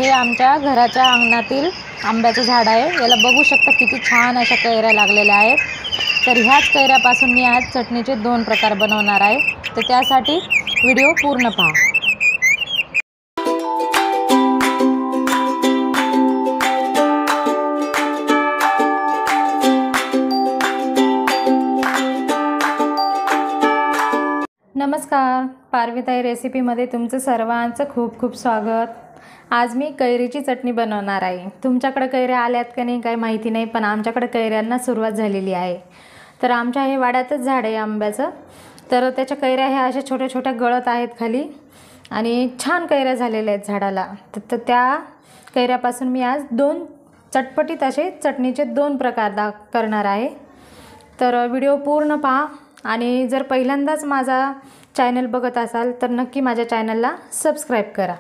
हे आमच्या घराच्या अंगणातील आंब्याचं झाड आहे। याला बघू शकता किती छान अशा कैऱ्या लागलेल्या आहेत। तर ह्याच कैऱ्यापासून मी आज चटणीचे 2 प्रकार बनवणार आहे। तर त्यासाठी व्हिडिओ पूर्ण पहा। नमस्कार, पारवीताई रेसिपीमध्ये तुमचं सर्वांचं खूप खूप स्वागत। आज मी कैरीची चटणी बनवणार आहे। तुमच्याकडे कैऱ्या आल्यात का नाही काही माहिती नाही, पण आमच्याकडे कैऱ्यांना सुरुवात झालेली आहे। तर आमच्या हे वाड्यातच झाड आहे आंब्याचं। तर त्याच्या कैऱ्या ह्या अशा छोट्या छोट्या गळत आहेत खाली आणि छान कैऱ्या झालेल्या आहेत झाडाला। तर त्या कैऱ्यापासून मी आज 2 चटपटीत असे चटणीचे 2 प्रकार करणार आहे। तर व्हिडिओ पूर्ण पहा आणि जर पहिल्यांदाच माझा चॅनल बघत असाल तर नक्की माझ्या चॅनलला सबस्क्राईब करा।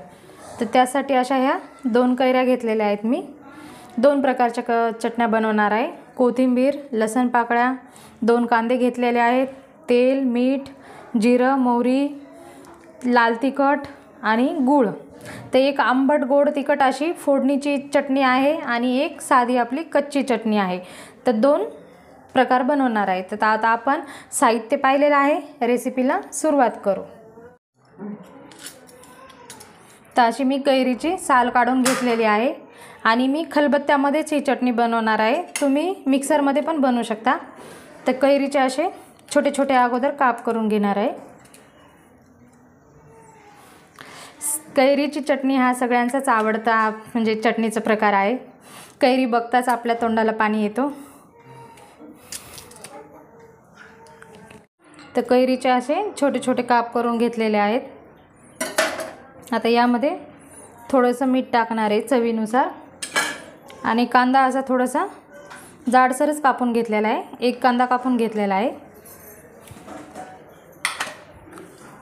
तर त्यासाठी अशा ह्या 2 कैऱ्या घेतलेल्या आहेत मी। 2 प्रकारच्या चटण्या बनवणार आहे। कोथिंबीर, लसूण पाकळ्या, 2 कांदे घेतलेले आहेत, तेल, मीठ, जिरं, मोहरी, लाल तिखट आणि गूळ। तर एक आंबट गोड तिखट अशी फोडणीची चटणी आहे आणि एक साधी आपली कच्ची चटणी आहे। तर 2 प्रकार बनवणार आहे। तर आता आपण साहित्य पाहिलेलं आहे, रेसिपीला सुरुवात करू। तर अशी मी कैरीची साल काढून घेतलेली आहे आणि मी खलबत्त्यामध्येच ही चटणी बनवणार आहे। तुम्ही मिक्सरमध्ये पण बनवू शकता। तर कैरीचे असे छोटे छोटे अगोदर काप करून घेणार आहे। कैरीची चटणी हा सगळ्यांचाच आवडता म्हणजे चटणीचा प्रकार आहे। कैरी बघताच आपल्या तोंडाला पाणी येतो। तर कैरीचे असे छोटे छोटे काप करून घेतलेले आहेत। आता यामध्ये थोडंसं मीठ टाकणार आहे चवीनुसार आणि कांदा असा थोडासा जाडसरच कापून घेतलेला आहे। 1 कांदा कापून घेतलेला आहे।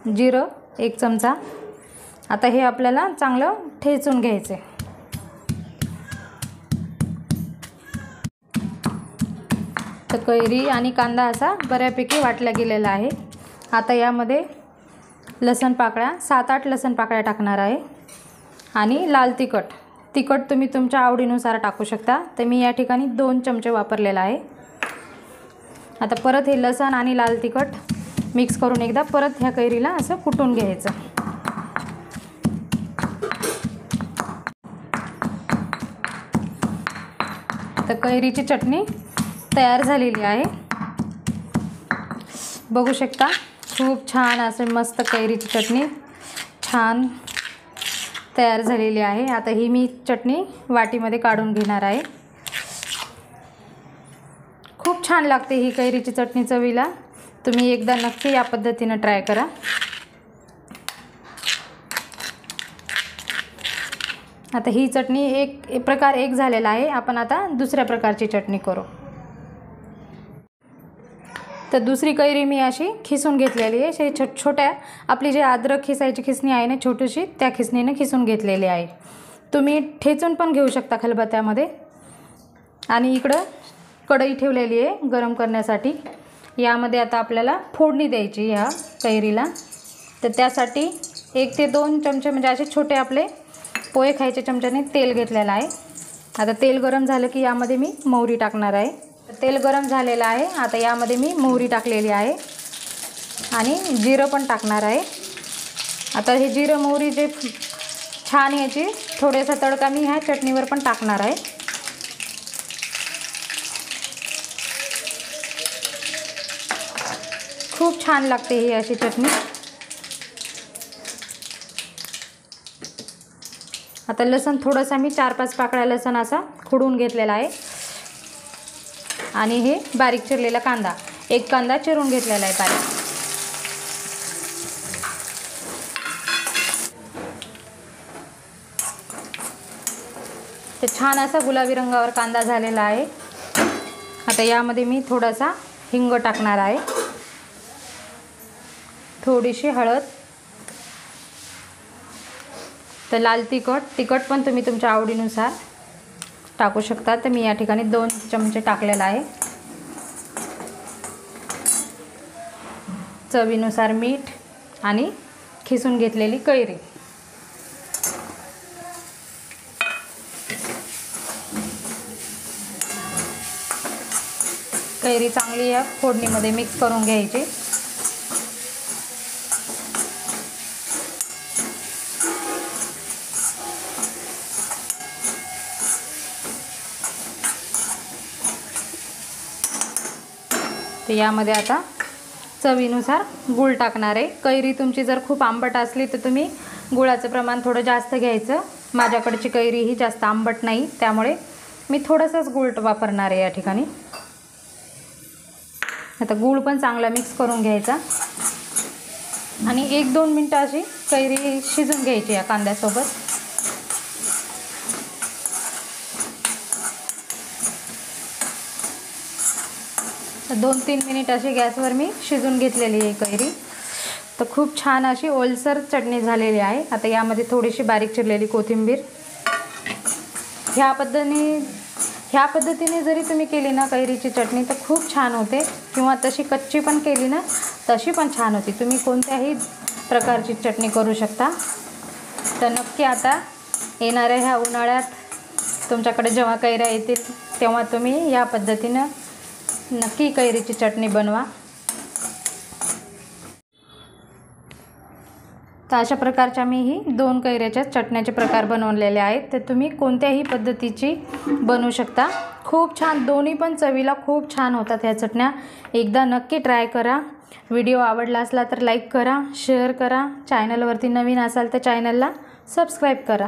जिरं 1 चमचा। आता हे आपल्याला चांगलं ठेचून घ्यायचं आहे। तर कैरी आणि कांदा असा बऱ्यापैकी वाटला गेलेला आहे। आता यामध्ये लसूण पाकळ्या 7-8 लसूण पाकळ्या टाकणार आहे आणि लाल तिखट तुम्ही तुमच्या आवडीनुसार टाकू शकता। तर मी या ठिकाणी 2 चमचे वापरलेला आहे। आता परत हे लसूण आणि लाल तिखट मिक्स करून एकदा परत ह्या कैरीला असं कुटून घ्यायचं। तर कैरीची चटणी तयार झालेली आहे। बघू शकता खूप छान असे मस्त कैरीची चटणी छान तयार झालेली आहे। आता ही मी चटणी वाटीमध्ये काढून घेणार आहे। खूप छान लागते ही कैरीची चटणी चवीला। तुम्ही एकदा नक्की या पद्धतीने ट्राय करा। आता ही चटणी एक प्रकार झालेला आहे। आपण आता दुसऱ्या प्रकारची चटणी करू। तर दुसरी कैरी मी अशी खिसून घेतलेली आहे। छोट्या आपली जी अद्रक खिसायची खिसणी आहे ना छोटीशी, त्या खिसणीने खिसून घेतलेली आहे। तुम्ही ठेचून पण घेऊ शकता खलबत्त्यामध्ये। आणि इकडं कढई ठेवलेली आहे गरम करण्यासाठी। यामध्ये आता आपल्याला फोडणी द्यायची ह्या कैरीला। तर त्यासाठी 1 ते 2 चमचे म्हणजे असे छोटे आपले पोहे खायच्या चमच्याने तेल घेतलेलं आहे। आता तेल गरम झालं की यामध्ये मी मोहरी टाकणार आहे। तेल गरम झालेलं आहे। आता यामध्ये मी मोहरी टाकलेली आहे आणि जिरं पण टाकणार आहे। आता हे जिरं मोहरी जे छान याची थोडासा तडका मी ह्या चटणीवर पण टाकणार आहे। खूप छान लागते ही अशी चटणी। आता लसूण थोडासा मी 4-5 पाकळ्या लसूण असा खुडून घेतलेला आहे आणि हे बारीक चिरलेला कांदा 1 कांदा चिरून घेतलेला आहे बारीक। तर छान असा गुलाबी रंगावर कांदा झालेला आहे। आता यामध्ये मी थोडासा हिंग टाकणार आहे, थोडीशी हळद, तर लाल तिखट पण तुम्ही तुमच्या आवडीनुसार टाकू शकता। तर मी या ठिकाणी 2 चमचे टाकलेला आहे। चवीनुसार मीठ आणि खिसून घेतलेली कैरी। कैरी चांगली या फोडणीमध्ये मिक्स करून घ्यायची। तर यामध्ये आता चवीनुसार गूळ टाकणार आहे। कैरी तुमची जर खूप आंबट असली तर तुम्ही गुळाचं प्रमाण थोडं जास्त घ्यायचं। माझ्याकडची कैरी ही जास्त आंबट नाही, त्यामुळे मी थोडंसंच गूळ वापरणार आहे या ठिकाणी। आता गूळ पण चांगला मिक्स करून घ्यायचा आणि 1-2 मिनटं अशी कैरी शिजून घ्यायची या कांद्यासोबत। तर 2-3 मिनिट अशी गॅसवर मी शिजून घेतलेली आहे कैरी। तर खूप छान अशी ओलसर चटणी झालेली आहे। आता यामध्ये थोडीशी बारीक चिरलेली कोथिंबीर। ह्या पद्धतीने जरी तुम्ही केली ना कैरीची चटणी तर खूप छान होते, किंवा तशी कच्ची पण केली ना तशी पण छान होती। तुम्ही कोणत्याही प्रकारची चटणी करू शकता। तर नक्की आता येणाऱ्या ह्या उन्हाळ्यात तुमच्याकडे जेव्हा कैऱ्या येतील तेव्हा तुम्ही या पद्धतीनं नक्की कैरीची चटणी बनवा। तर अशा प्रकारच्या मी ही 2 कैऱ्याच्या चटण्याचे प्रकार बनवलेले आहेत। तर तुम्ही कोणत्याही पद्धतीची बनवू शकता। खूप छान, दोन्ही पण चवीला खूप छान होतात ह्या चटण्या। एकदा नक्की ट्राय करा। व्हिडिओ आवडला असला तर लाईक करा, शेअर करा। चॅनलवरती नवीन असाल तर चॅनलला सबस्क्राईब करा।